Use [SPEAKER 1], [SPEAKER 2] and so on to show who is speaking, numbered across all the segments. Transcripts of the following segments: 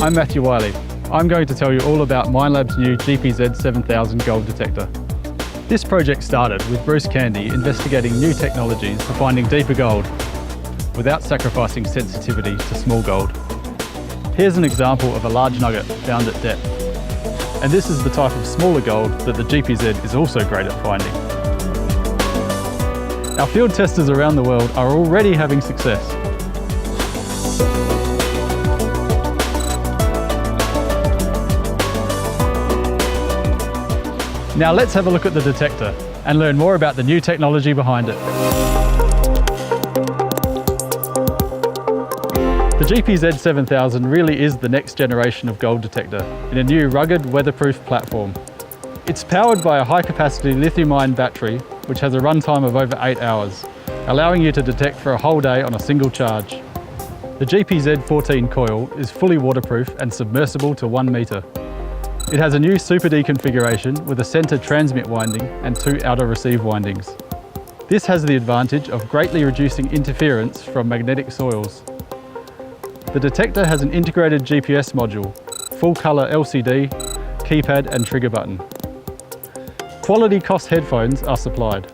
[SPEAKER 1] I'm Matthew Wiley. I'm going to tell you all about Minelab's new GPZ 7000 gold detector. This project started with Bruce Candy investigating new technologies for finding deeper gold without sacrificing sensitivity to small gold. Here's an example of a large nugget found at depth. And this is the type of smaller gold that the GPZ is also great at finding. Our field testers around the world are already having success. Now let's have a look at the detector and learn more about the new technology behind it. The GPZ 7000 really is the next generation of gold detector in a new rugged, weatherproof platform. It's powered by a high-capacity lithium-ion battery which has a runtime of over 8 hours, allowing you to detect for a whole day on a single charge. The GPZ 14 coil is fully waterproof and submersible to 1 metre. It has a new Super D configuration with a centre transmit winding and 2 outer receive windings. This has the advantage of greatly reducing interference from magnetic soils. The detector has an integrated GPS module, full colour LCD, keypad and trigger button. Quality COS headphones are supplied.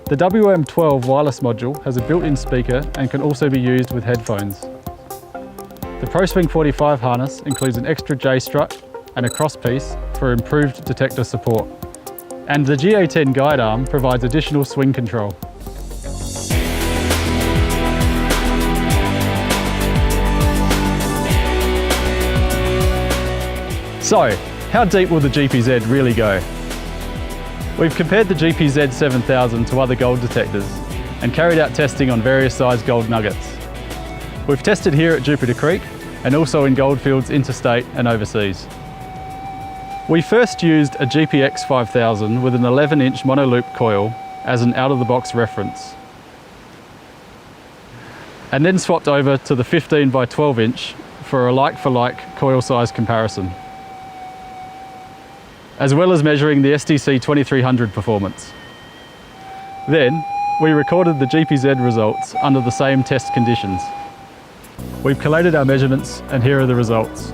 [SPEAKER 1] The WM12 wireless module has a built-in speaker and can also be used with headphones. The ProSwing 45 harness includes an extra J strut and a cross piece for improved detector support. And the GA10 guide arm provides additional swing control. So, how deep will the GPZ really go? We've compared the GPZ 7000 to other gold detectors and carried out testing on various size gold nuggets. We've tested here at Jupiter Creek and also in goldfields interstate and overseas. We first used a GPX 5000 with an 11-inch mono-loop coil as an out-of-the-box reference, and then swapped over to the 15 by 12-inch for a like-for-like coil size comparison, as well as measuring the STC 2300 performance. Then, we recorded the GPZ results under the same test conditions. We've collated our measurements and here are the results.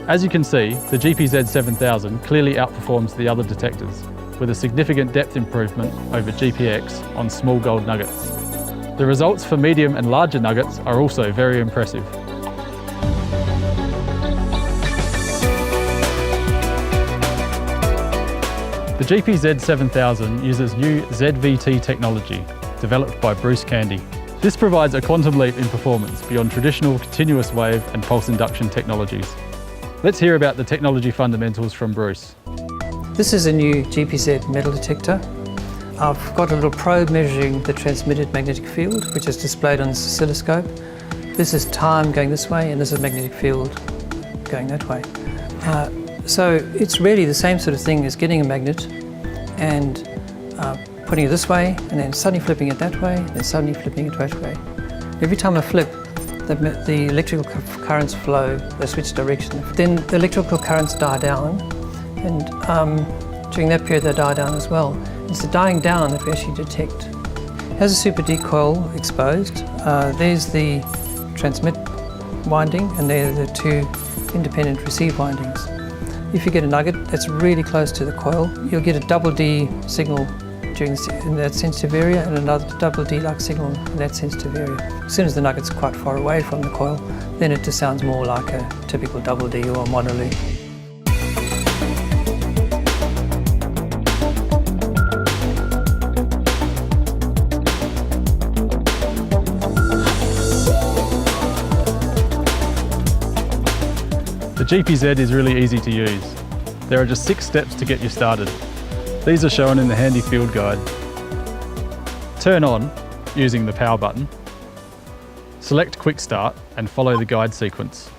[SPEAKER 1] As you can see, the GPZ 7000 clearly outperforms the other detectors, with a significant depth improvement over GPX on small gold nuggets. The results for medium and larger nuggets are also very impressive. The GPZ 7000 uses new ZVT technology, developed by Bruce Candy. This provides a quantum leap in performance beyond traditional continuous wave and pulse induction technologies. Let's hear about the technology fundamentals from Bruce.
[SPEAKER 2] This is a new GPZ metal detector. I've got a little probe measuring the transmitted magnetic field, which is displayed on this oscilloscope. This is time going this way, and this is magnetic field going that way. So it's really the same sort of thing as getting a magnet and putting it this way, and then suddenly flipping it that way, then suddenly flipping it that way. Every time I flip, the electrical currents flow, they switch direction. Then the electrical currents die down, and during that period they die down as well. It's the dying down that we actually detect. It has a Super D coil exposed. There's the transmit winding, and there are the 2 independent receive windings. If you get a nugget that's really close to the coil, you'll get a double D signal in that sensitive area and another double D-like signal in that sensitive area. As soon as the nugget's quite far away from the coil, then it just sounds more like a typical double D or a mono-loop.
[SPEAKER 1] The GPZ is really easy to use. There are just 6 steps to get you started. These are shown in the handy field guide. Turn on using the power button. Select Quick Start and follow the guide sequence.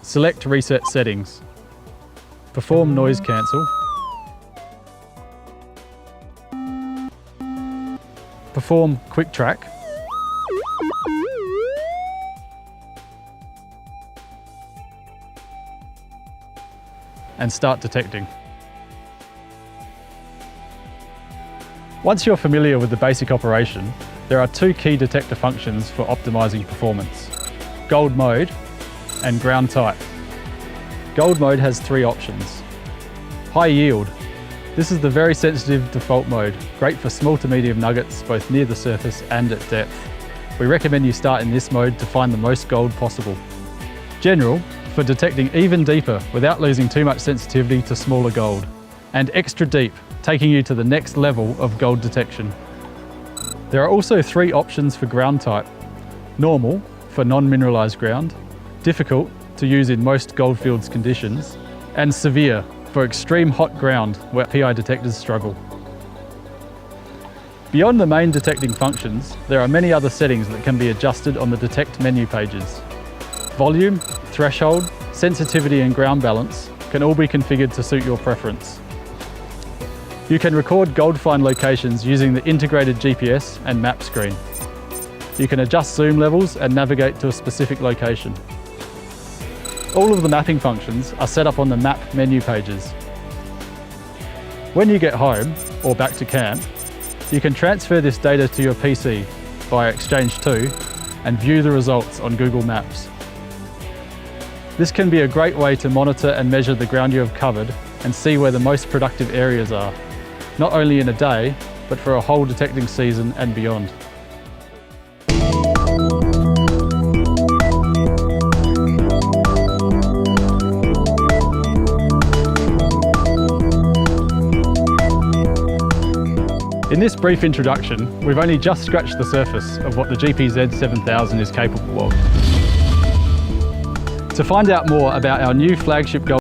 [SPEAKER 1] Select Reset Settings. Perform Noise Cancel. Perform Quick Track. And start detecting. Once you're familiar with the basic operation, there are 2 key detector functions for optimizing performance: gold mode and ground type. Gold mode has 3 options. High yield. This is the very sensitive default mode, great for small to medium nuggets both near the surface and at depth. We recommend you start in this mode to find the most gold possible. General, for detecting even deeper without losing too much sensitivity to smaller gold. And extra deep, taking you to the next level of gold detection. There are also 3 options for ground type. Normal, for non-mineralized ground. Difficult, to use in most goldfields conditions. And severe, for extreme hot ground where PI detectors struggle. Beyond the main detecting functions, there are many other settings that can be adjusted on the Detect menu pages. Volume, threshold, sensitivity and ground balance can all be configured to suit your preference. You can record gold find locations using the integrated GPS and map screen. You can adjust zoom levels and navigate to a specific location. All of the mapping functions are set up on the map menu pages. When you get home, or back to camp, you can transfer this data to your PC via Exchange 2 and view the results on Google Maps. This can be a great way to monitor and measure the ground you have covered and see where the most productive areas are, not only in a day, but for a whole detecting season and beyond. In this brief introduction, we've only just scratched the surface of what the GPZ 7000 is capable of. To find out more about our new flagship gold